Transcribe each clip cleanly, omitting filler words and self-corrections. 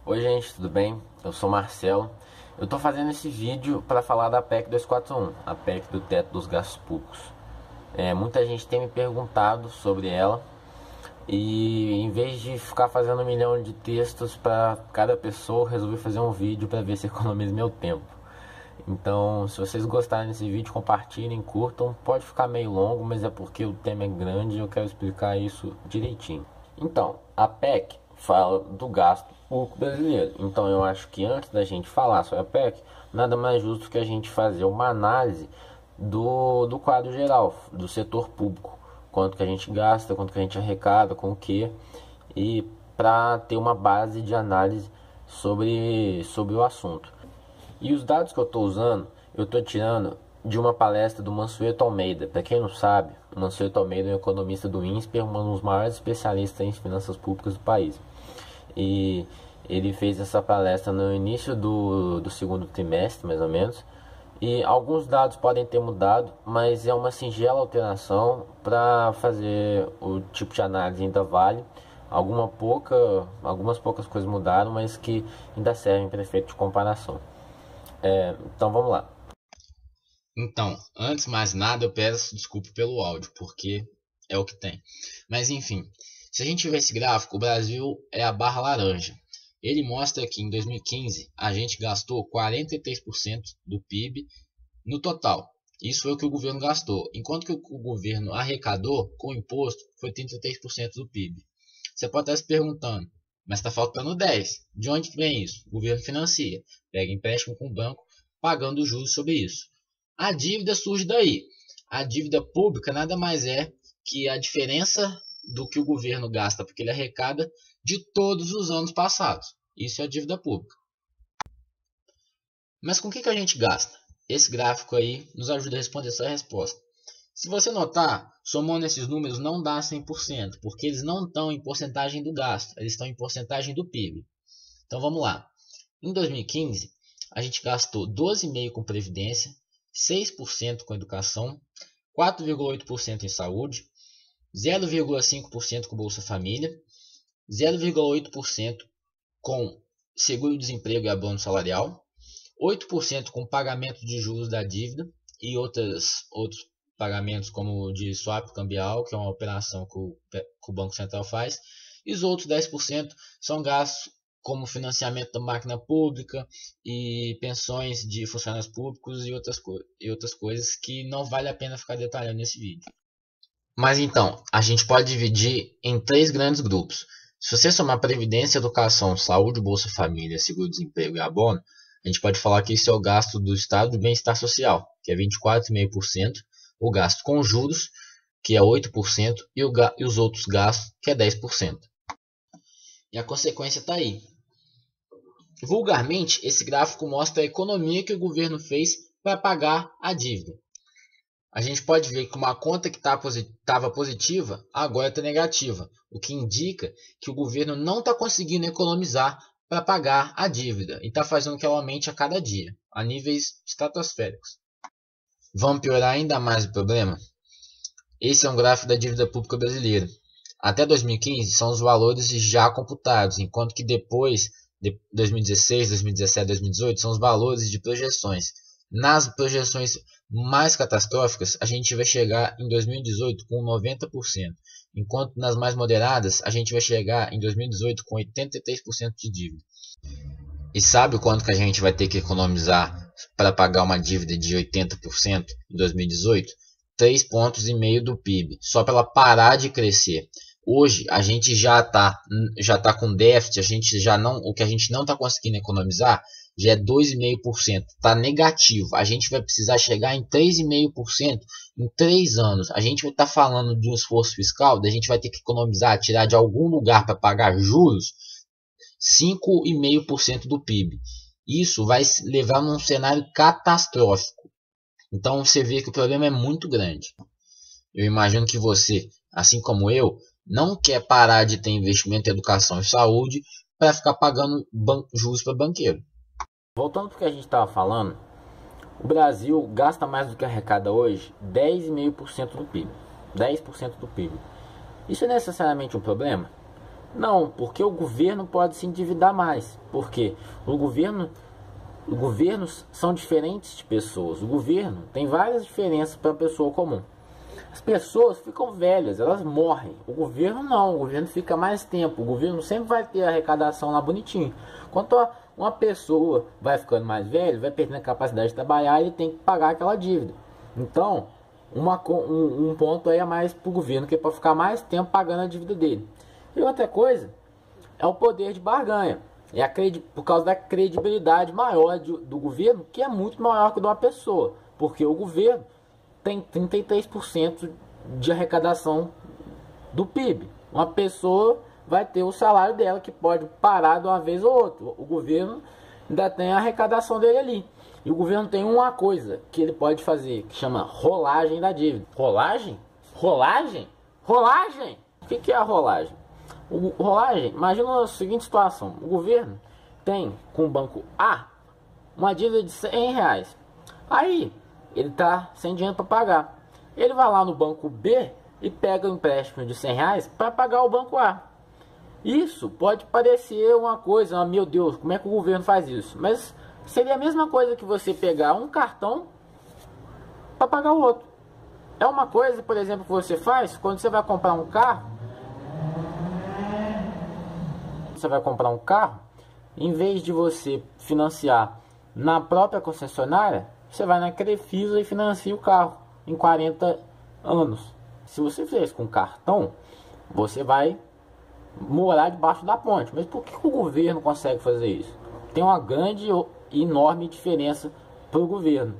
Oi gente, tudo bem? Eu sou Marcelo. Eu tô fazendo esse vídeo para falar da PEC 241, a PEC do teto dos gastos públicos. Muita gente tem me perguntado sobre ela e em vez de ficar fazendo 1 milhão de textos para cada pessoa, eu resolvi fazer um vídeo para ver se economiza meu tempo. Então, se vocês gostarem desse vídeo, compartilhem, curtam. Pode ficar meio longo, mas é porque o tema é grande e eu quero explicar isso direitinho. Então, a PEC fala do gasto público brasileiro. Então, eu acho que antes da gente falar sobre a PEC, nada mais justo que a gente fazer uma análise do quadro geral, do setor público. Quanto que a gente gasta, quanto que a gente arrecada, com o que, e para ter uma base de análise sobre o assunto. E os dados que eu estou usando, eu estou tirando de uma palestra do Mansueto Almeida. Para quem não sabe, o Mansueto Almeida é um economista do INSPER, um dos maiores especialistas em finanças públicas do país. E ele fez essa palestra no início do segundo trimestre, mais ou menos. E alguns dados podem ter mudado, mas é uma singela alteração para fazer o tipo de análise ainda vale. Algumas poucas coisas mudaram, mas que ainda servem para efeito de comparação. Então vamos lá. Então, antes de mais nada, eu peço desculpa pelo áudio, porque é o que tem. Mas enfim, se a gente ver esse gráfico, o Brasil é a barra laranja. Ele mostra que em 2015 a gente gastou 43% do PIB no total. Isso foi o que o governo gastou, enquanto que o governo arrecadou com o imposto foi 33% do PIB. Você pode estar se perguntando, mas está faltando 10%. De onde vem isso? O governo financia, pega empréstimo com o banco, pagando juros sobre isso. A dívida surge daí. A dívida pública nada mais é que a diferença do que o governo gasta porque ele arrecada de todos os anos passados. Isso é a dívida pública. Mas com o que a gente gasta? Esse gráfico aí nos ajuda a responder essa resposta. Se você notar, somando esses números não dá 100%, porque eles não estão em porcentagem do gasto, eles estão em porcentagem do PIB. Então vamos lá. Em 2015, a gente gastou 12,5% com previdência, 6% com educação, 4,8% em saúde, 0,5% com Bolsa Família, 0,8% com seguro-desemprego e abono salarial, 8% com pagamento de juros da dívida e outros pagamentos como de swap cambial, que é uma operação que o Banco Central faz, e os outros 10% são gastos como financiamento da máquina pública e pensões de funcionários públicos e outras coisas que não vale a pena ficar detalhando nesse vídeo. Mas então, a gente pode dividir em 3 grandes grupos. Se você somar previdência, educação, saúde, Bolsa Família, seguro-desemprego e abono, a gente pode falar que esse é o gasto do Estado do Bem-Estar Social, que é 24,5%, o gasto com juros, que é 8%, e os outros gastos, que é 10%. E a consequência está aí. Vulgarmente, esse gráfico mostra a economia que o governo fez para pagar a dívida. A gente pode ver que uma conta que estava positiva, agora está negativa, o que indica que o governo não está conseguindo economizar para pagar a dívida e está fazendo que ela aumente a cada dia, a níveis estratosféricos. Vamos piorar ainda mais o problema? Esse é um gráfico da dívida pública brasileira. Até 2015 são os valores já computados, enquanto que depois de 2016, 2017, 2018 são os valores de projeções. Nas projeções mais catastróficas, a gente vai chegar em 2018 com 90%, enquanto nas mais moderadas, a gente vai chegar em 2018 com 83% de dívida. E sabe quanto que a gente vai ter que economizar para pagar uma dívida de 80% em 2018? 3,5 pontos do PIB, só para ela parar de crescer. Hoje a gente já tá com déficit, o que a gente não está conseguindo economizar já é 2,5%, está negativo. A gente vai precisar chegar em 3,5% em 3 anos. A gente vai estar falando de um esforço fiscal, da gente vai ter que economizar, tirar de algum lugar para pagar juros, 5,5% do PIB. Isso vai levar num cenário catastrófico. Então você vê que o problema é muito grande. Eu imagino que você, assim como eu, não quer parar de ter investimento em educação e saúde para ficar pagando juros para banqueiro. Voltando para o que a gente estava falando, o Brasil gasta mais do que arrecada hoje 10,5% do PIB. 10% do PIB. Isso é necessariamente um problema? Não, porque o governo pode se endividar mais. Porque os governos são diferentes de pessoas. O governo tem várias diferenças para a pessoa comum. As pessoas ficam velhas, elas morrem. O governo não, o governo fica mais tempo. O governo sempre vai ter arrecadação lá bonitinho. Quanto uma pessoa vai ficando mais velha, vai perdendo a capacidade de trabalhar, ele tem que pagar aquela dívida. Então, um ponto aí a mais para o governo, que é para ficar mais tempo pagando a dívida dele. E outra coisa é o poder de barganha. Por causa da credibilidade maior do governo, que é muito maior que de uma pessoa. Porque o governo tem 33% de arrecadação do PIB. Uma pessoa vai ter o salário dela, que pode parar de uma vez ou outra. O governo ainda tem a arrecadação dele ali. E o governo tem uma coisa que ele pode fazer, que chama rolagem da dívida. Rolagem? Rolagem? Rolagem? O que é a rolagem? Rolagem, imagina a seguinte situação. O governo tem com o banco A uma dívida de R$100. Aí ele está sem dinheiro para pagar. Ele vai lá no banco B e pega o empréstimo de R$100 para pagar o banco A. Isso pode parecer uma coisa, meu Deus, como é que o governo faz isso? Mas seria a mesma coisa que você pegar um cartão para pagar o outro. É uma coisa, por exemplo, que você faz quando você vai comprar um carro. Você vai comprar um carro, em vez de você financiar na própria concessionária, você vai na Crefisa e financia o carro em 40 anos. Se você fez com cartão, você vai morar debaixo da ponte. Mas por que o governo consegue fazer isso? Tem uma grande e enorme diferença para o governo.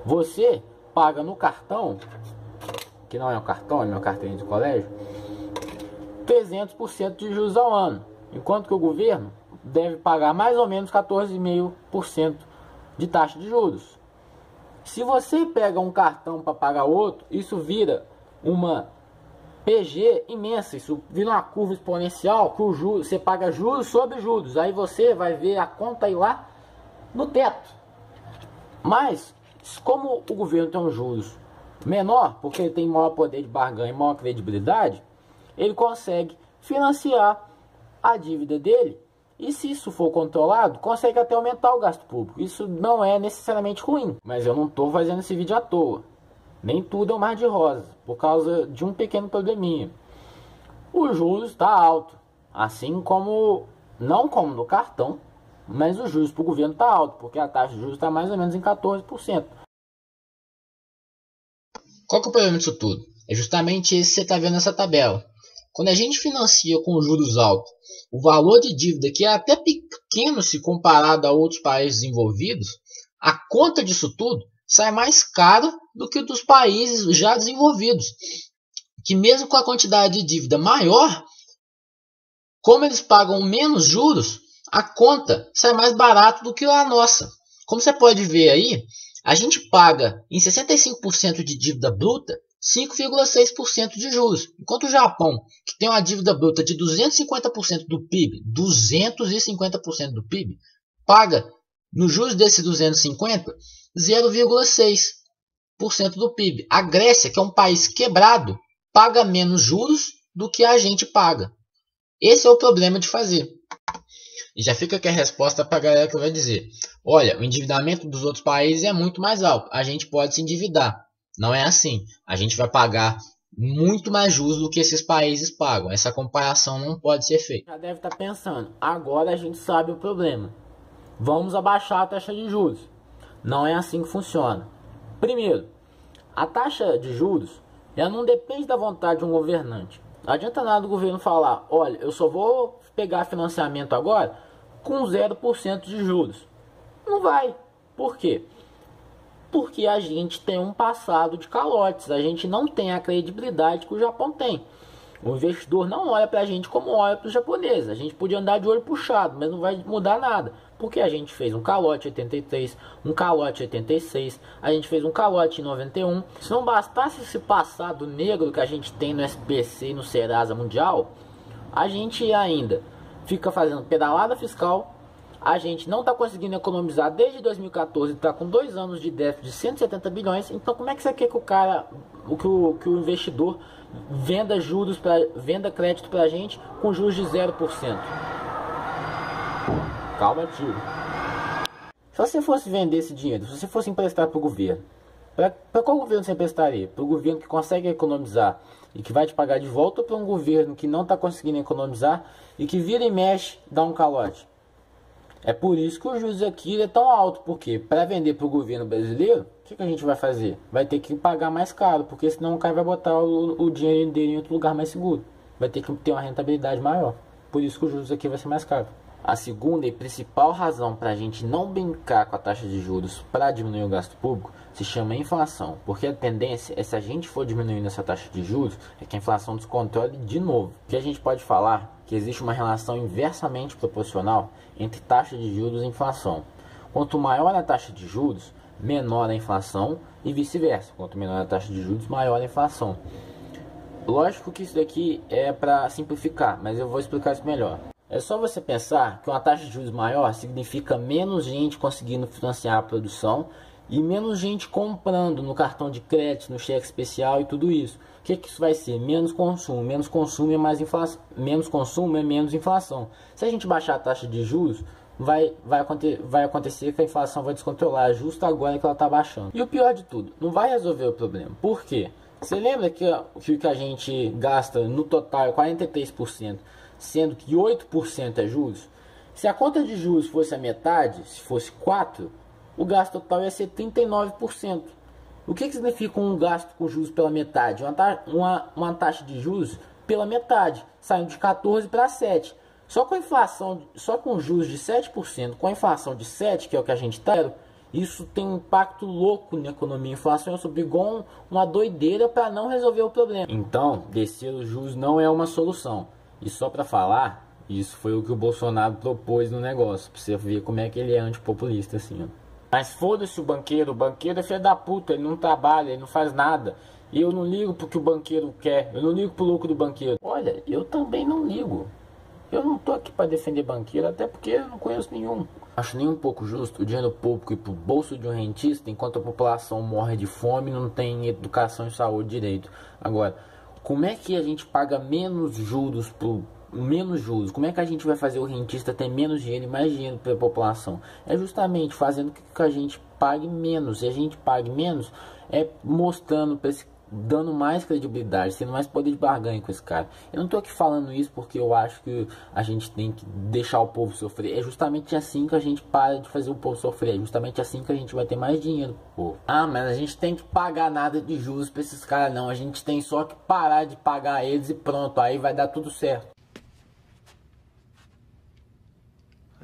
Você paga no cartão, que não é um cartão, é meu cartão de colégio, 300% de juros ao ano. Enquanto que o governo deve pagar mais ou menos 14,5% de taxa de juros. Se você pega um cartão para pagar outro, isso vira uma PG imensa. Isso vira uma curva exponencial, que o juros, você paga juros sobre juros. Aí você vai ver a conta ir lá no teto. Mas, como o governo tem um juros menor, porque ele tem maior poder de barganha e maior credibilidade, ele consegue financiar a dívida dele, e se isso for controlado, consegue até aumentar o gasto público. Isso não é necessariamente ruim, mas eu não estou fazendo esse vídeo à toa. Nem tudo é um mar de rosas, por causa de um pequeno probleminha. O juros está alto, assim como, não como no cartão, mas o juros para o governo está alto, porque a taxa de juros está mais ou menos em 14%. Qual que é o problema disso tudo? É justamente esse que você está vendo nessa tabela. Quando a gente financia com juros altos, o valor de dívida, que é até pequeno se comparado a outros países desenvolvidos, a conta disso tudo sai mais cara do que dos países já desenvolvidos. Que mesmo com a quantidade de dívida maior, como eles pagam menos juros, a conta sai mais barato do que a nossa. Como você pode ver aí, a gente paga em 65% de dívida bruta 5,6% de juros, enquanto o Japão, que tem uma dívida bruta de 250% do PIB, 250% do PIB, paga nos juros desses 250, 0,6% do PIB. A Grécia, que é um país quebrado, paga menos juros do que a gente paga. Esse é o problema de fazer. E já fica aqui a resposta para a galera que vai dizer: olha, o endividamento dos outros países é muito mais alto, a gente pode se endividar. Não é assim. A gente vai pagar muito mais juros do que esses países pagam. Essa comparação não pode ser feita. Já deve estar pensando, agora a gente sabe o problema. Vamos abaixar a taxa de juros. Não é assim que funciona. Primeiro, a taxa de juros ela não depende da vontade de um governante. Não adianta nada o governo falar: olha, eu só vou pegar financiamento agora com 0% de juros. Não vai. Por quê? Porque a gente tem um passado de calotes, a gente não tem a credibilidade que o Japão tem. O investidor não olha para a gente como olha para os japoneses. A gente podia andar de olho puxado, mas não vai mudar nada. Porque a gente fez um calote em 83, um calote em 86, a gente fez um calote em 91. Se não bastasse esse passado negro que a gente tem no SPC e no Serasa Mundial, a gente ainda fica fazendo pedalada fiscal. A gente não está conseguindo economizar desde 2014, está com 2 anos de déficit de 170 bilhões. Então como é que você quer que o investidor venda crédito pra gente com juros de 0%. Calma, tio. Se você fosse vender esse dinheiro, se você fosse emprestar para o governo, para qual governo você emprestaria? Para o governo que consegue economizar e que vai te pagar de volta, ou para um governo que não está conseguindo economizar e que vira e mexe, dá um calote? É por isso que o juros aqui é tão alto, porque para vender para o governo brasileiro, o que a gente vai fazer? Vai ter que pagar mais caro, porque senão o cara vai botar o dinheiro dele em outro lugar mais seguro. Vai ter que ter uma rentabilidade maior. Por isso que o juros aqui vai ser mais caro. A segunda e principal razão para a gente não brincar com a taxa de juros para diminuir o gasto público se chama inflação, porque a tendência é, se a gente for diminuindo essa taxa de juros, é que a inflação descontrole de novo. O que a gente pode falar que existe uma relação inversamente proporcional entre taxa de juros e inflação. Quanto maior a taxa de juros, menor a inflação, e vice-versa. Quanto menor a taxa de juros, maior a inflação. Lógico que isso daqui é para simplificar, mas eu vou explicar isso melhor. É só você pensar que uma taxa de juros maior significa menos gente conseguindo financiar a produção e menos gente comprando no cartão de crédito, no cheque especial e tudo isso. O que isso vai ser? Menos consumo. Menos consumo é mais inflação. Menos consumo é menos inflação. Se a gente baixar a taxa de juros, vai acontecer que a inflação vai descontrolar justo agora que ela está baixando. E o pior de tudo, não vai resolver o problema. Por quê? Você lembra que o que a gente gasta no total é 43%? Sendo que 8% é juros. Se a conta de juros fosse a metade, se fosse 4%, o gasto total ia ser 39%. O que significa um gasto com juros pela metade? Uma taxa de juros pela metade, saindo de 14% para 7%. Só com a inflação, só com juros de 7%, com a inflação de 7%, que é o que a gente está, isso tem um impacto louco na economia. A inflação é sobre igual uma doideira para não resolver o problema. Então, descer os juros não é uma solução. E só para falar, isso foi o que o Bolsonaro propôs no negócio, pra você ver como é que ele é antipopulista assim, ó. Mas foda-se o banqueiro é filho da puta, ele não trabalha, ele não faz nada. E eu não ligo pro que o banqueiro quer, eu não ligo pro lucro do banqueiro. Olha, eu também não ligo. Eu não tô aqui para defender banqueiro, até porque eu não conheço nenhum. Acho nem um pouco justo o dinheiro público ir pro bolso de um rentista, enquanto a população morre de fome e não tem educação e saúde direito. Agora, como é que a gente paga menos juros como é que a gente vai fazer o rentista ter menos dinheiro e mais dinheiro para a população? É justamente fazendo com que a gente pague menos. E a gente pague menos é mostrando, dando mais credibilidade, sendo mais poder de barganha com esse cara. Eu não estou aqui falando isso porque eu acho que a gente tem que deixar o povo sofrer. É justamente assim que a gente para de fazer o povo sofrer. É justamente assim que a gente vai ter mais dinheiro pro povo. Ah, mas a gente tem que pagar nada de juros para esses caras, não. A gente tem só que parar de pagar eles e pronto. Aí vai dar tudo certo.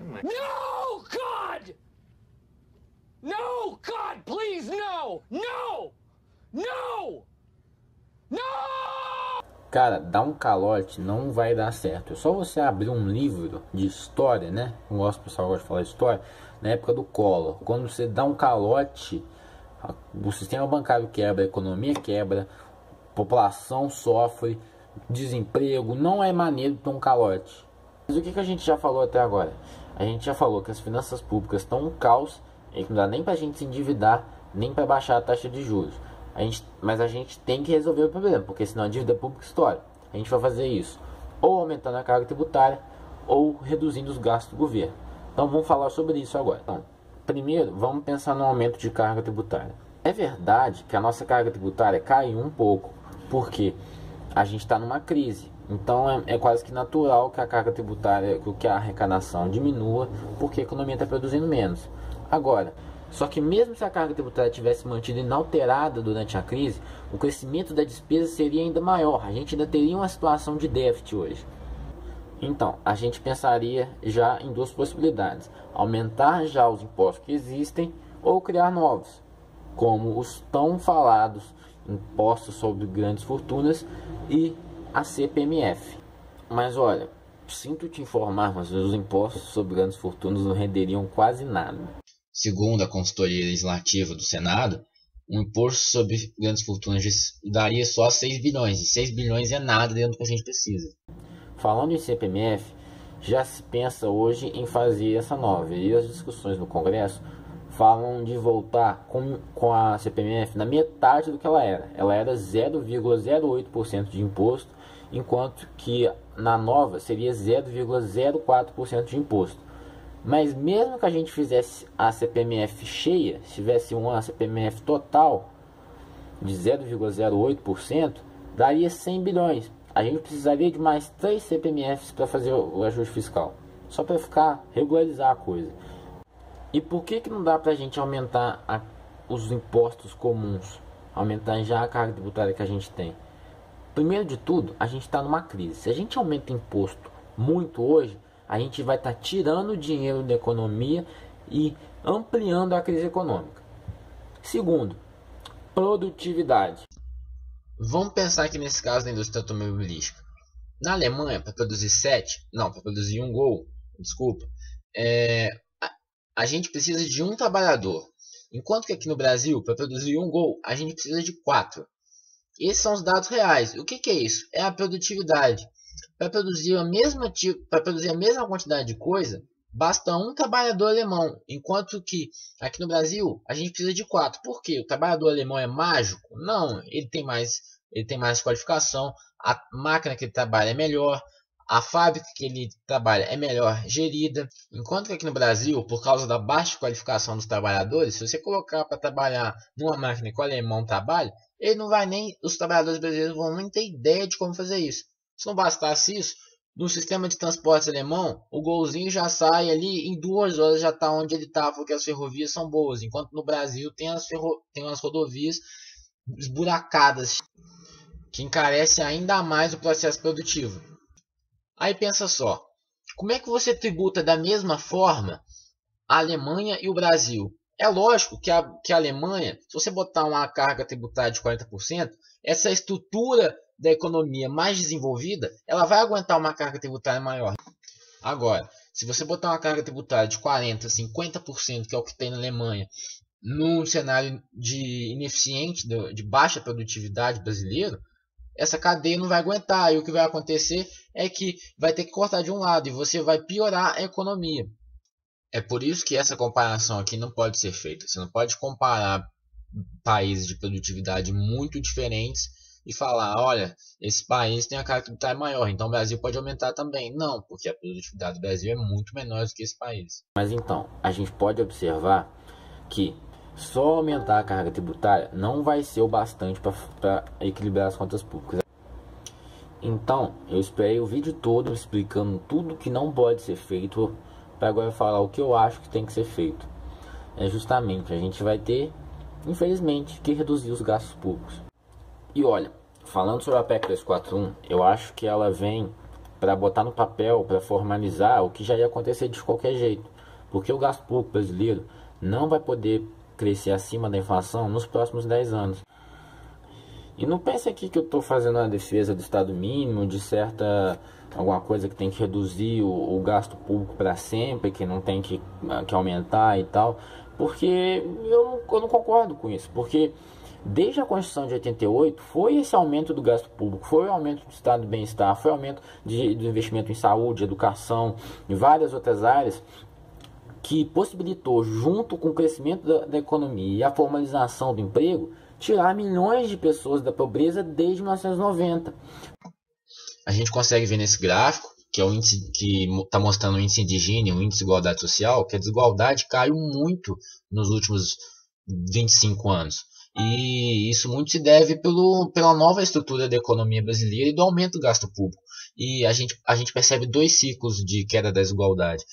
No, God! No, God, please, no! No! No! No! Cara, dar um calote não vai dar certo. É só você abrir um livro de história, né? Eu gosto, o pessoal gosta de falar de história. Na época do Collor, quando você dá um calote, o sistema bancário quebra, a economia quebra, a população sofre, desemprego. Não é maneiro ter um calote. Mas o que a gente já falou até agora? A gente já falou que as finanças públicas estão um caos e que não dá nem pra gente se endividar, nem para baixar a taxa de juros. Mas a gente tem que resolver o problema, porque senão a dívida pública estoura. A gente vai fazer isso ou aumentando a carga tributária ou reduzindo os gastos do governo. Então vamos falar sobre isso agora. Então, primeiro, vamos pensar no aumento de carga tributária. É verdade que a nossa carga tributária caiu um pouco, porque a gente está numa crise. Então é quase que natural que a carga tributária, que a arrecadação diminua, porque a economia está produzindo menos. Agora, só que mesmo se a carga tributária tivesse mantido inalterada durante a crise, o crescimento da despesa seria ainda maior. A gente ainda teria uma situação de déficit hoje. Então, a gente pensaria já em duas possibilidades: aumentar já os impostos que existem ou criar novos, como os tão falados impostos sobre grandes fortunas e a CPMF. Mas olha, sinto te informar, mas os impostos sobre grandes fortunas não renderiam quase nada. Segundo a consultoria legislativa do Senado, um imposto sobre grandes fortunas daria só 6 bilhões. E 6 bilhões é nada dentro do que a gente precisa. Falando em CPMF, já se pensa hoje em fazer essa nova. E as discussões no Congresso falam de voltar com a CPMF na metade do que ela era. Ela era 0,08% de imposto, enquanto que na nova seria 0,04% de imposto. Mas mesmo que a gente fizesse a CPMF cheia, se tivesse uma CPMF total de 0,08%, daria 100 bilhões. A gente precisaria de mais 3 CPMFs para fazer o ajuste fiscal, só para regularizar a coisa. E por que não dá para a gente aumentar os impostos comuns, aumentar já a carga tributária que a gente tem? Primeiro de tudo, a gente está numa crise. Se a gente aumenta imposto muito hoje, a gente vai estar tirando dinheiro da economia e ampliando a crise econômica. Segundo, produtividade. Vamos pensar aqui nesse caso da indústria automobilística. Na Alemanha, para produzir para produzir um Gol, desculpa, a gente precisa de um trabalhador. Enquanto que aqui no Brasil, para produzir um Gol, a gente precisa de 4. Esses são os dados reais. O que é isso? É a produtividade. Para produzir a mesma quantidade de coisa, basta um trabalhador alemão. Enquanto que aqui no Brasil, a gente precisa de 4. Por quê? O trabalhador alemão é mágico? Não, ele tem mais qualificação. A máquina que ele trabalha é melhor. A fábrica que ele trabalha é melhor gerida. Enquanto que aqui no Brasil, por causa da baixa qualificação dos trabalhadores, se você colocar para trabalhar numa máquina que o alemão trabalha, os trabalhadores brasileiros vão nem ter ideia de como fazer isso. Se não bastasse isso, no sistema de transportes alemão, o Golzinho já sai ali em 2 horas, já está onde ele está, porque as ferrovias são boas. Enquanto no Brasil tem umas rodovias esburacadas, que encarecem ainda mais o processo produtivo. Aí pensa só, como é que você tributa da mesma forma a Alemanha e o Brasil? É lógico que a Alemanha, se você botar uma carga tributária de 40%, essa estrutura da economia mais desenvolvida, ela vai aguentar uma carga tributária maior. Agora, se você botar uma carga tributária de 40%, 50%, que é o que tem na Alemanha, num cenário de ineficiente, de baixa produtividade brasileiro, essa cadeia não vai aguentar. E o que vai acontecer é que vai ter que cortar de um lado e você vai piorar a economia. É por isso que essa comparação aqui não pode ser feita. Você não pode comparar países de produtividade muito diferentes e falar, olha, esse país tem a carga tributária maior, então o Brasil pode aumentar também. Não, porque a produtividade do Brasil é muito menor do que esse país. Mas então, a gente pode observar que só aumentar a carga tributária não vai ser o bastante para equilibrar as contas públicas. Então, eu esperei o vídeo todo explicando tudo que não pode ser feito, para agora falar o que eu acho que tem que ser feito. Justamente, a gente vai ter, infelizmente, que reduzir os gastos públicos. E olha, falando sobre a PEC 241, eu acho que ela vem para botar no papel, para formalizar o que já ia acontecer de qualquer jeito. Porque o gasto público brasileiro não vai poder crescer acima da inflação nos próximos 10 anos. E não pense aqui que eu estou fazendo a defesa do Estado mínimo, de alguma coisa que tem que reduzir o gasto público para sempre, que não tem que aumentar e tal. Porque eu não concordo com isso. Porque desde a Constituição de 88, foi esse aumento do gasto público, foi o aumento do estado do bem-estar, foi o aumento do investimento em saúde, educação e várias outras áreas que possibilitou, junto com o crescimento da economia e a formalização do emprego, tirar milhões de pessoas da pobreza desde 1990. A gente consegue ver nesse gráfico, que é o índice que está mostrando o índice de Gini, o índice de igualdade social, que a desigualdade caiu muito nos últimos 25 anos. E isso muito se deve pela nova estrutura da economia brasileira e do aumento do gasto público. E a gente percebe 2 ciclos de queda da desigualdade.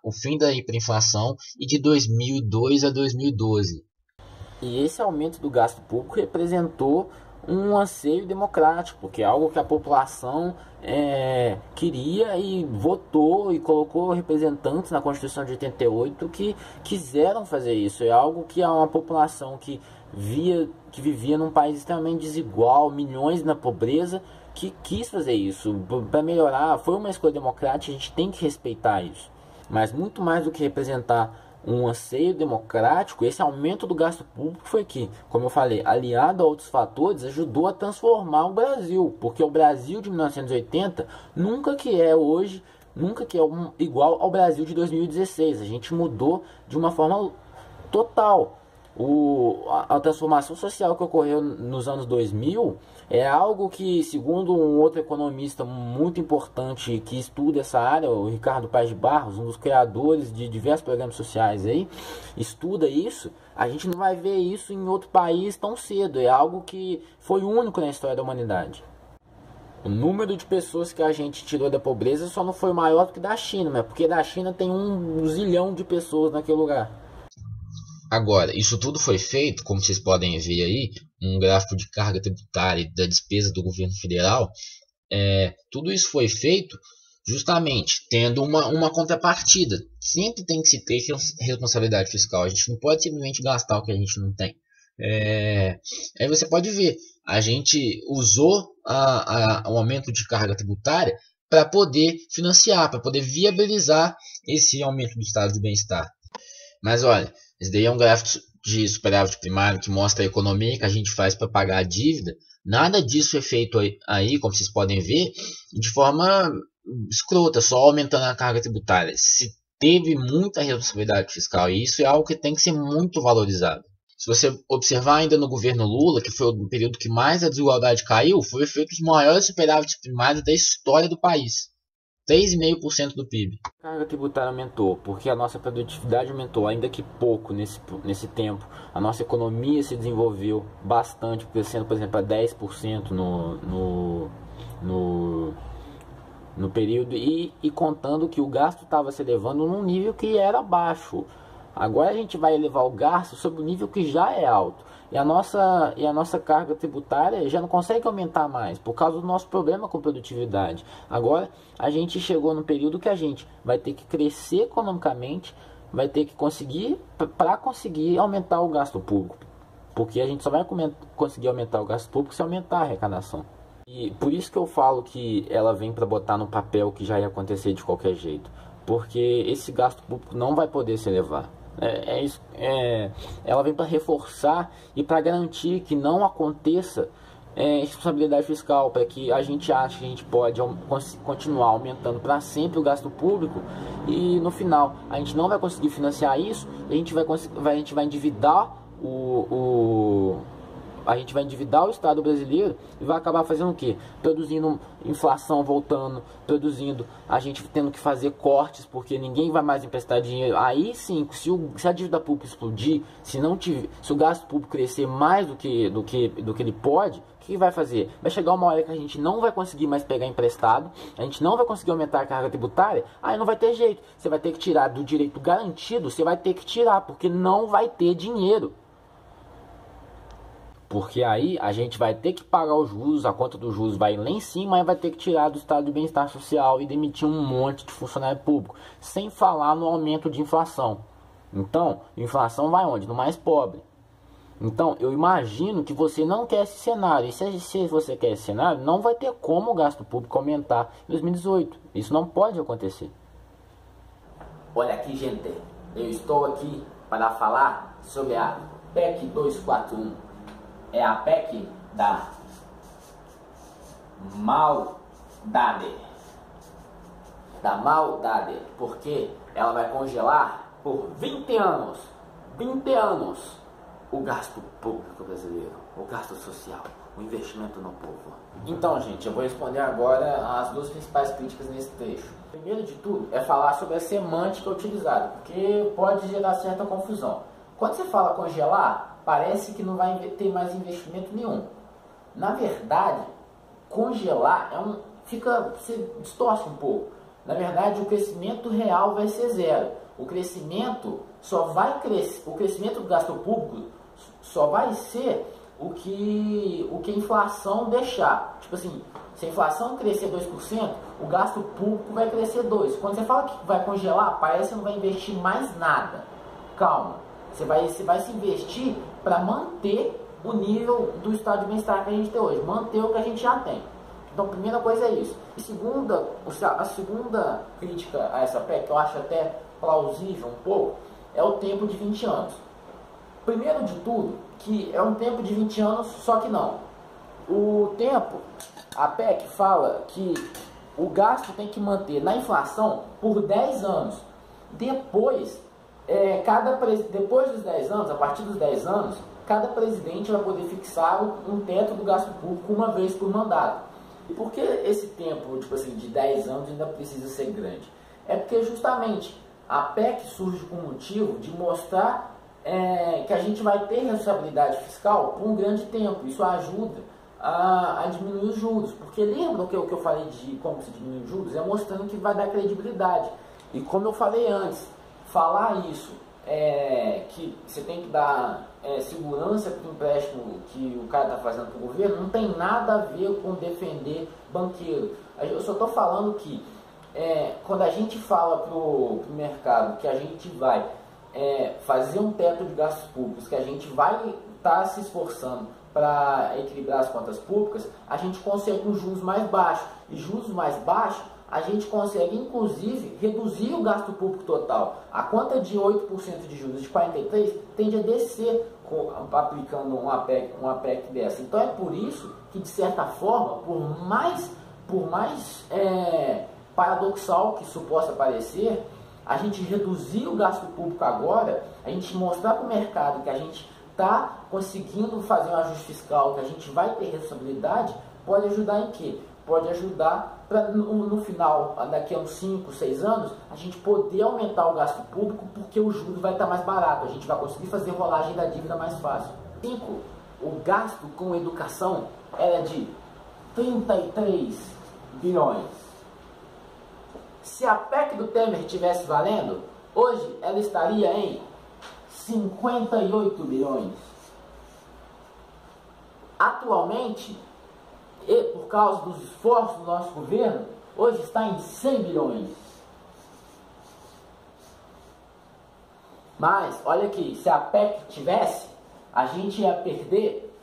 O fim da hiperinflação e de 2002 a 2012. E esse aumento do gasto público representou um anseio democrático, porque é algo que a população queria e votou e colocou representantes na Constituição de 88 que quiseram fazer isso. É algo que uma população que vivia num país extremamente desigual, milhões na pobreza, que quis fazer isso para melhorar. Foi uma escolha democrática, a gente tem que respeitar isso. Mas muito mais do que representar um anseio democrático, esse aumento do gasto público foi que, como eu falei, aliado a outros fatores, ajudou a transformar o Brasil, porque o Brasil de 1980 nunca que é hoje, igual ao Brasil de 2016. A gente mudou de uma forma total. A transformação social que ocorreu nos anos 2000 é algo que, segundo um outro economista muito importante que estuda essa área, o Ricardo Paes de Barros, um dos criadores de diversos programas sociais aí, estuda isso. A gente não vai ver isso em outro país tão cedo. É algo que foi único na história da humanidade. O número de pessoas que a gente tirou da pobreza só não foi maior do que da China, mas porque da China tem 1 zilhão de pessoas naquele lugar. Agora, isso tudo foi feito, como vocês podem ver aí, um gráfico de carga tributária e da despesa do governo federal. Tudo isso foi feito justamente tendo uma contrapartida. Sempre tem que se ter responsabilidade fiscal. A gente não pode simplesmente gastar o que a gente não tem. Aí você pode ver, a gente usou o aumento de carga tributária para poder financiar, para poder viabilizar esse aumento do estado de bem-estar. Mas olha, esse daí é um gráfico de superávit primário que mostra a economia que a gente faz para pagar a dívida. Nada disso é feito aí, como vocês podem ver, de forma escrota, só aumentando a carga tributária. Se teve muita responsabilidade fiscal, e isso é algo que tem que ser muito valorizado. Se você observar ainda no governo Lula, que foi o período que mais a desigualdade caiu, foi feito os maiores superávites primários da história do país. 3,5% do PIB. A carga tributária aumentou porque a nossa produtividade aumentou, ainda que pouco nesse tempo. A nossa economia se desenvolveu bastante, crescendo, por exemplo, a 10% no período e contando que o gasto estava se elevando num nível que era baixo. Agora a gente vai elevar o gasto sobre o nível que já é alto. E a nossa carga tributária já não consegue aumentar mais por causa do nosso problema com produtividade. Agora a gente chegou num período que a gente vai ter que crescer economicamente, vai ter que conseguir aumentar o gasto público. Porque a gente só vai conseguir aumentar o gasto público se aumentar a arrecadação. E por isso que eu falo que ela vem para botar no papel que já ia acontecer de qualquer jeito. Porque esse gasto público não vai poder se elevar. Ela vem para reforçar e para garantir que não aconteça responsabilidade fiscal, para que a gente ache que a gente pode continuar aumentando para sempre o gasto público e no final a gente não vai conseguir financiar isso, a gente vai endividar o Estado brasileiro e vai acabar fazendo o quê? Produzindo inflação voltando, produzindo a gente tendo que fazer cortes porque ninguém vai mais emprestar dinheiro. Aí sim, se a dívida pública explodir, se o gasto público crescer mais do que ele pode, o que vai fazer? Vai chegar uma hora que a gente não vai conseguir mais pegar emprestado, a gente não vai conseguir aumentar a carga tributária, aí não vai ter jeito. Você vai ter que tirar do direito garantido, você vai ter que tirar, porque não vai ter dinheiro. Porque aí a gente vai ter que pagar os juros, a conta dos juros vai lá em cima e vai ter que tirar do estado de bem-estar social e demitir um monte de funcionário público. Sem falar no aumento de inflação. Então, inflação vai onde? No mais pobre. Então, eu imagino que você não quer esse cenário. E se você quer esse cenário, não vai ter como o gasto público aumentar em 2018. Isso não pode acontecer. Olha aqui, gente. Eu estou aqui para falar sobre a PEC 241. É a PEC da maldade. Da maldade. Porque ela vai congelar por 20 anos o gasto público brasileiro, o gasto social, o investimento no povo. Então, gente, eu vou responder agora as duas principais críticas nesse trecho. Primeiro de tudo é falar sobre a semântica utilizada, porque pode gerar certa confusão. Quando você fala congelar, parece que não vai ter mais investimento nenhum. Na verdade, congelar se distorce um pouco. Na verdade, o crescimento real vai ser zero. O crescimento do gasto público só vai ser o que a inflação deixar. Tipo assim, se a inflação crescer 2%, o gasto público vai crescer 2%. Quando você fala que vai congelar, parece que não vai investir mais nada. Calma. Você vai se investir para manter o nível do estado de bem-estar que a gente tem hoje, manter o que a gente já tem. Então, a primeira coisa é isso. E a segunda crítica a essa PEC, que eu acho até plausível um pouco, é o tempo de 20 anos. Primeiro de tudo, que é um tempo de 20 anos, só que não. A PEC fala que o gasto tem que manter na inflação por 10 anos. Depois depois dos 10 anos, a partir dos 10 anos, cada presidente vai poder fixar um teto do gasto público uma vez por mandato. E por que esse tempo, tipo assim, de 10 anos ainda precisa ser grande? É porque justamente a PEC surge com o motivo de mostrar que a gente vai ter responsabilidade fiscal por um grande tempo. Isso ajuda a diminuir os juros. Porque lembra que eu falei de como se diminui os juros? É mostrando que vai dar credibilidade. E como eu falei antes, falar isso, que você tem que dar segurança para o empréstimo que o cara está fazendo para o governo, não tem nada a ver com defender banqueiro. Eu só estou falando que quando a gente fala para o mercado que a gente vai fazer um teto de gastos públicos, que a gente vai estar se esforçando para equilibrar as contas públicas, a gente consegue um juros mais baixos. E juros mais baixos, a gente consegue, inclusive, reduzir o gasto público total. A conta de 8% de juros de 43% tende a descer aplicando uma PEC dessa. Então é por isso que, de certa forma, por mais paradoxal que isso possa parecer, a gente reduzir o gasto público agora, a gente mostrar para o mercado que a gente está conseguindo fazer um ajuste fiscal, que a gente vai ter responsabilidade, pode ajudar em quê? Pode ajudar para no final, daqui a uns 5, 6 anos, a gente poder aumentar o gasto público, porque o juros vai estar mais barato, a gente vai conseguir fazer rolagem da dívida mais fácil. 5. O gasto com educação era de 33 bilhões. Se a PEC do Temer estivesse valendo, hoje ela estaria em 58 bilhões. Atualmente, e por causa dos esforços do nosso governo, hoje está em 100 bilhões. Mas, olha aqui, se a PEC tivesse, a gente ia perder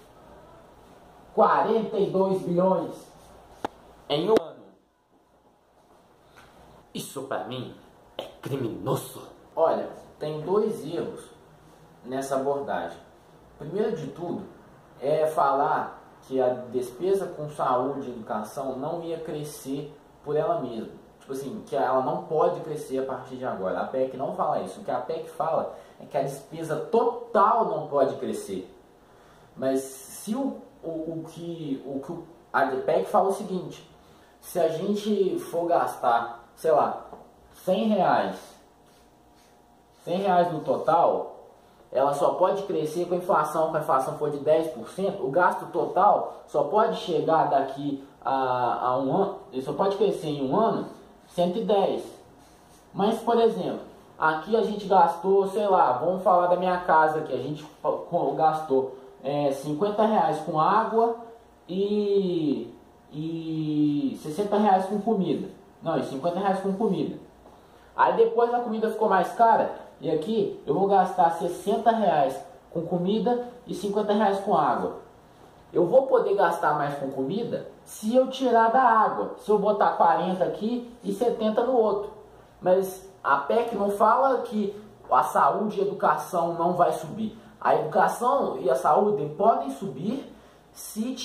42 bilhões em um ano. Isso para mim é criminoso. Olha, tem 2 erros nessa abordagem. Primeiro de tudo, é falar que a despesa com saúde e educação não ia crescer por ela mesma. Tipo assim, que ela não pode crescer a partir de agora. A PEC não fala isso. O que a PEC fala é que a despesa total não pode crescer. Mas se a PEC fala o seguinte: se a gente for gastar, sei lá, 100 reais no total, ela só pode crescer com a inflação for de 10%, o gasto total só pode chegar daqui a um ano, ele só pode crescer em um ano 110. Mas, por exemplo, aqui a gente gastou, sei lá, vamos falar da minha casa aqui, a gente gastou 50 reais com água e 60 reais com comida. Não, e 50 reais com comida. Aí depois a comida ficou mais cara, e aqui eu vou gastar 60 reais com comida e 50 reais com água. Eu vou poder gastar mais com comida se eu tirar da água, se eu botar 40 aqui e 70 no outro. Mas a PEC não fala que a saúde e a educação não vai subir. A educação e a saúde podem subir se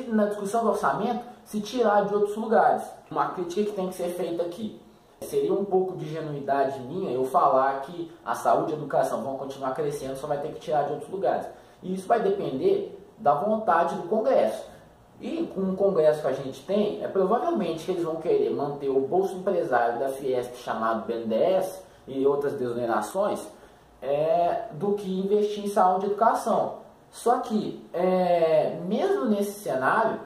na discussão do orçamento, se tirar de outros lugares. Uma crítica que tem que ser feita aqui. Seria um pouco de ingenuidade minha eu falar que a saúde e a educação vão continuar crescendo, só vai ter que tirar de outros lugares. E isso vai depender da vontade do Congresso. E com o Congresso que a gente tem, provavelmente que eles vão querer manter o bolso empresário da Fiesp, chamado BNDES, e outras desonerações, do que investir em saúde e educação. Só que, mesmo nesse cenário,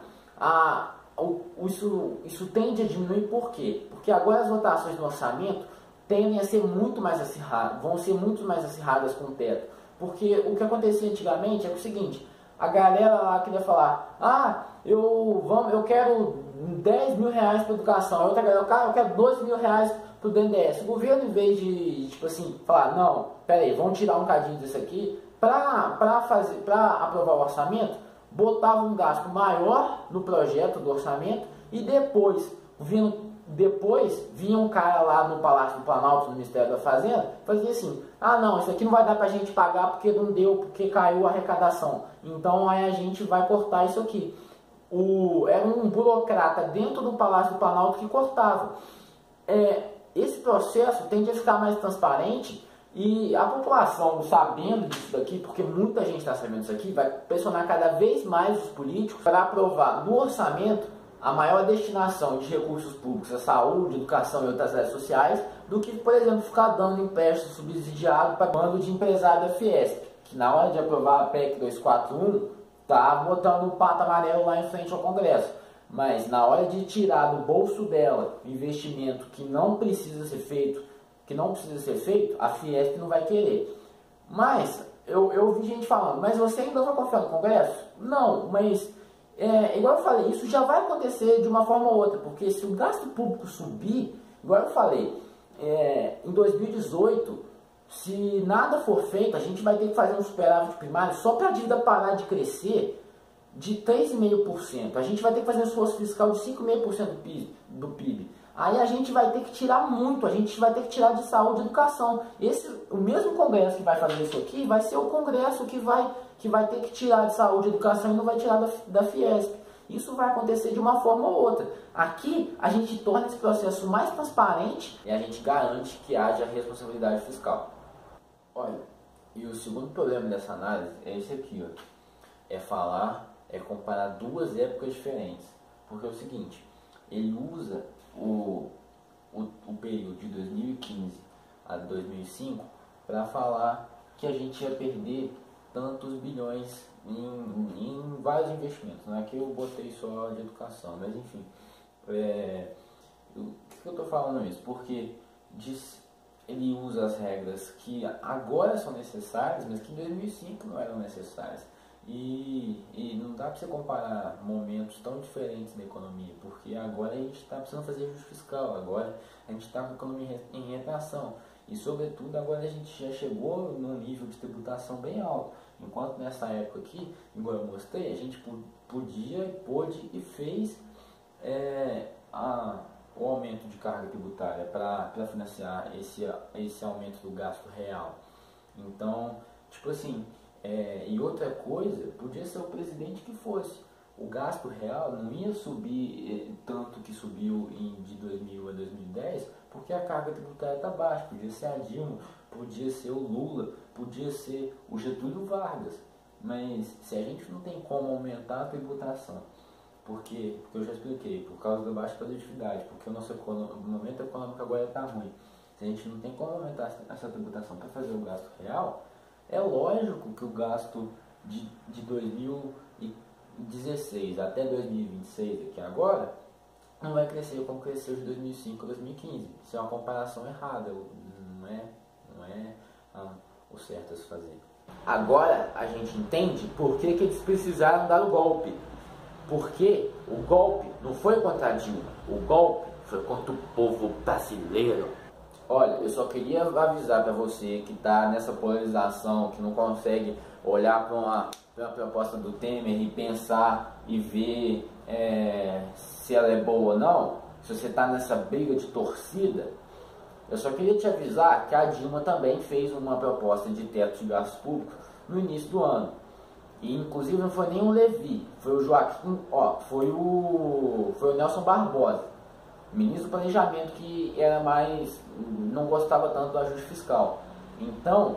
isso tende a diminuir. Por quê? Porque agora as votações do orçamento tendem a ser muito mais acirradas, vão ser muito mais acirradas com o teto. Porque o que acontecia antigamente é o seguinte: a galera lá queria falar, eu quero 10 mil reais para educação, a outra galera, eu quero 12 mil reais para o BNDES. O governo, em vez de, tipo assim, falar, não, peraí, vamos tirar um cadinho disso aqui, para aprovar o orçamento, botava um gasto maior no projeto do orçamento e depois vinha um cara lá no Palácio do Planalto, no Ministério da Fazenda, fazia assim, não, isso aqui não vai dar pra gente pagar porque não deu, porque caiu a arrecadação, então aí a gente vai cortar isso aqui. Era um burocrata dentro do Palácio do Planalto que cortava. Esse processo tende a ficar mais transparente E a população, sabendo disso daqui, porque muita gente está sabendo disso aqui, vai pressionar cada vez mais os políticos para aprovar no orçamento a maior destinação de recursos públicos à saúde, educação e outras áreas sociais, do que, por exemplo, ficar dando empréstimo subsidiado para bando de empresário da Fiesp, que na hora de aprovar a PEC 241, está botando um pato amarelo lá em frente ao Congresso. Mas na hora de tirar do bolso dela investimento que não precisa ser feito, a Fiesp não vai querer. Mas eu vi gente falando, mas você ainda vai confiar no Congresso? Não, mas igual eu falei, isso já vai acontecer de uma forma ou outra, porque se o gasto público subir, igual eu falei, em 2018, se nada for feito, a gente vai ter que fazer um superávit primário só para a dívida parar de crescer de 3,5%. A gente vai ter que fazer um esforço fiscal de 5,5% do PIB. Aí a gente vai ter que tirar muito, a gente vai ter que tirar de saúde e educação. O mesmo Congresso que vai fazer isso aqui vai ser o Congresso que vai ter que tirar de saúde e educação e não vai tirar da Fiesp. Isso vai acontecer de uma forma ou outra. Aqui a gente torna esse processo mais transparente e a gente garante que haja responsabilidade fiscal. Olha, e o segundo problema dessa análise é esse aqui, ó. É comparar duas épocas diferentes. Porque é o seguinte, ele usa o período de 2015 a 2005 para falar que a gente ia perder tantos bilhões em vários investimentos. Não é que eu botei só de educação, mas enfim. Por que eu estou falando isso? Porque ele usa as regras que agora são necessárias, mas que em 2005 não eram necessárias. E não dá para você comparar momentos tão diferentes da economia, porque agora a gente está precisando fazer ajuste fiscal, agora a gente está com a economia em retração. E sobretudo agora a gente já chegou num nível de tributação bem alto. Enquanto nessa época aqui, igual eu mostrei, a gente pôde e fez o aumento de carga tributária para financiar esse aumento do gasto real. Então, tipo assim, e outra coisa, podia ser o presidente que fosse. O gasto real não ia subir tanto que subiu de 2000 a 2010, porque a carga tributária está baixa. Podia ser a Dilma, podia ser o Lula, podia ser o Getúlio Vargas. Mas se a gente não tem como aumentar a tributação, porque eu já expliquei, por causa da baixa produtividade, porque o nosso momento econômico agora está ruim. Se a gente não tem como aumentar essa tributação para fazer o gasto real, é lógico que o gasto de 2016 até 2026, aqui agora, não vai crescer como cresceu de 2005 a 2015. Isso é uma comparação errada, não é o certo a se fazer. Agora a gente entende por que eles precisaram dar o golpe. Porque o golpe não foi contra a Dilma, o golpe foi contra o povo brasileiro. Olha, eu só queria avisar para você que está nessa polarização, que não consegue olhar para uma proposta do Temer e pensar e ver se ela é boa ou não. Se você está nessa briga de torcida, eu só queria te avisar que a Dilma também fez uma proposta de teto de gastos públicos no início do ano. E inclusive não foi nem o Levi, foi o Joaquim, foi o Nelson Barbosa, ministro do Planejamento, que não gostava tanto do ajuste fiscal. Então,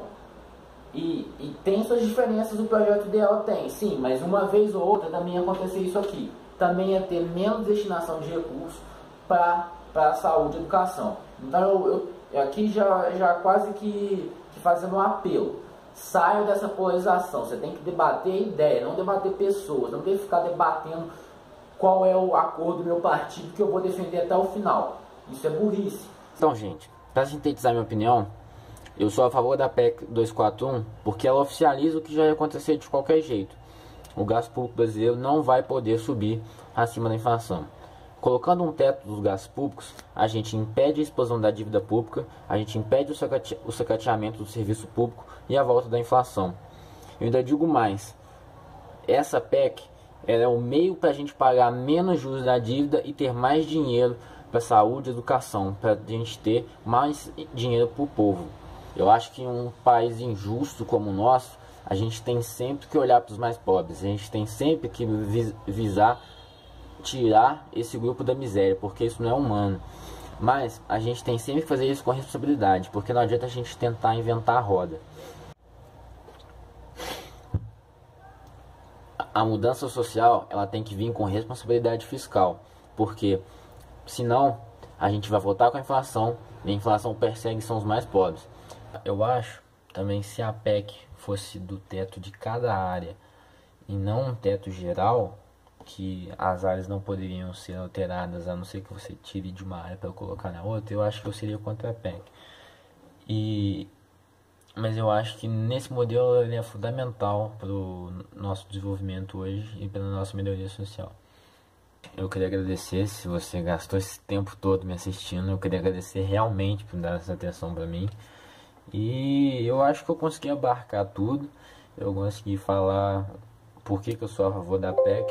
e tem suas diferenças, o projeto dela tem, sim, mas uma vez ou outra também ia acontecer isso aqui. Também ia ter menos destinação de recursos para a saúde e educação. Então eu aqui já quase que fazendo um apelo. Saia dessa polarização, você tem que debater ideia, não debater pessoas, não tem que ficar debatendo qual é a cor do meu partido que eu vou defender até o final. Isso é burrice. Então, gente, para sintetizar minha opinião, eu sou a favor da PEC 241 porque ela oficializa o que já ia acontecer de qualquer jeito. O gasto público brasileiro não vai poder subir acima da inflação. Colocando um teto dos gastos públicos, a gente impede a explosão da dívida pública, a gente impede o sucateamento do serviço público e a volta da inflação. Eu ainda digo mais, essa PEC é o meio para a gente pagar menos juros da dívida e ter mais dinheiro para saúde e educação, para a gente ter mais dinheiro para o povo. Eu acho que em um país injusto como o nosso, a gente tem sempre que olhar para os mais pobres, a gente tem sempre que visar tirar esse grupo da miséria, porque isso não é humano. Mas a gente tem sempre que fazer isso com responsabilidade, porque não adianta a gente tentar inventar a roda. A mudança social, ela tem que vir com responsabilidade fiscal, porque senão a gente vai voltar com a inflação, e a inflação persegue são os mais pobres. Eu acho também, se a PEC fosse do teto de cada área e não um teto geral, que as áreas não poderiam ser alteradas, a não ser que você tire de uma área para colocar na outra, eu acho que eu seria contra a PEC. Mas eu acho que nesse modelo ele é fundamental para o nosso desenvolvimento hoje e para a nossa melhoria social. Eu queria agradecer se você gastou esse tempo todo me assistindo. Eu queria agradecer realmente por dar essa atenção para mim. E eu acho que eu consegui abarcar tudo. Eu consegui falar por que eu sou a favor da PEC.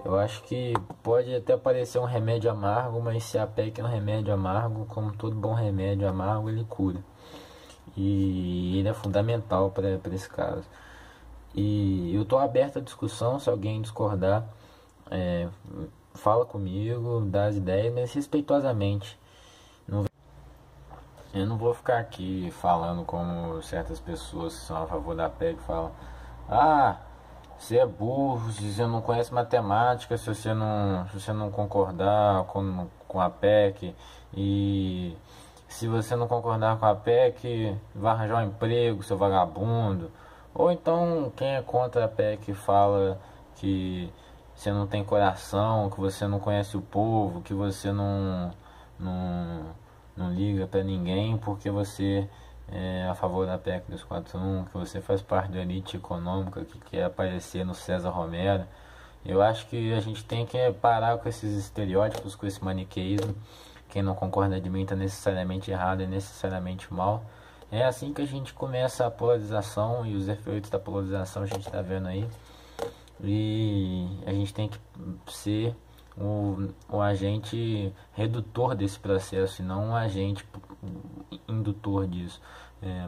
Eu acho que pode até parecer um remédio amargo, mas se a PEC é um remédio amargo, como todo bom remédio amargo, ele cura. E ele é fundamental para esse caso. E eu estou aberto à discussão. Se alguém discordar, fala comigo, dá as ideias, mas respeitosamente. Eu não vou ficar aqui falando como certas pessoas que são a favor da PEC falam: ah, você é burro, se você não conhece matemática, se você não concordar com a PEC, e se você não concordar com a PEC, vai arranjar um emprego, seu vagabundo. Ou então quem é contra a PEC fala que você não tem coração, que você não conhece o povo, que você não liga pra ninguém porque você é a favor da PEC 241, que você faz parte da elite econômica que quer aparecer no César Romero. Eu acho que a gente tem que parar com esses estereótipos, com esse maniqueísmo. Quem não concorda de mim está necessariamente errado e necessariamente mal. É assim que a gente começa a polarização, e os efeitos da polarização a gente está vendo aí. E a gente tem que ser o agente redutor desse processo e não um agente indutor disso.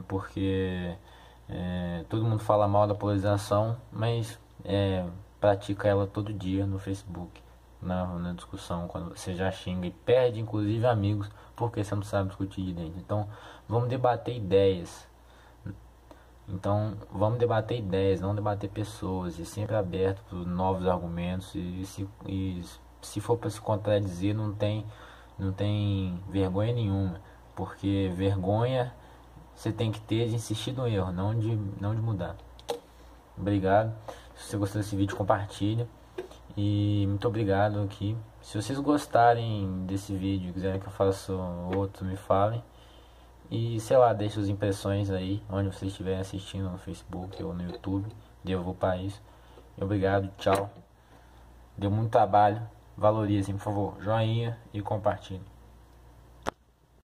Porque todo mundo fala mal da polarização, mas pratica ela todo dia no Facebook, na discussão, quando você já xinga e perde inclusive amigos porque você não sabe discutir de dentro. Então vamos debater ideias. Não debater pessoas, e sempre aberto para novos argumentos. E se for para se contradizer, não tem vergonha nenhuma, porque vergonha você tem que ter de insistir no erro, não de mudar. Obrigado. Se você gostou desse vídeo, compartilha. E muito obrigado aqui. Se vocês gostarem desse vídeo e quiserem que eu faça outro, me falem. E sei lá, deixe as impressões aí, onde vocês estiverem assistindo, no Facebook ou no YouTube. Devo para isso. E obrigado, tchau. Deu muito trabalho. Valorizem, por favor. Joinha e compartilhe.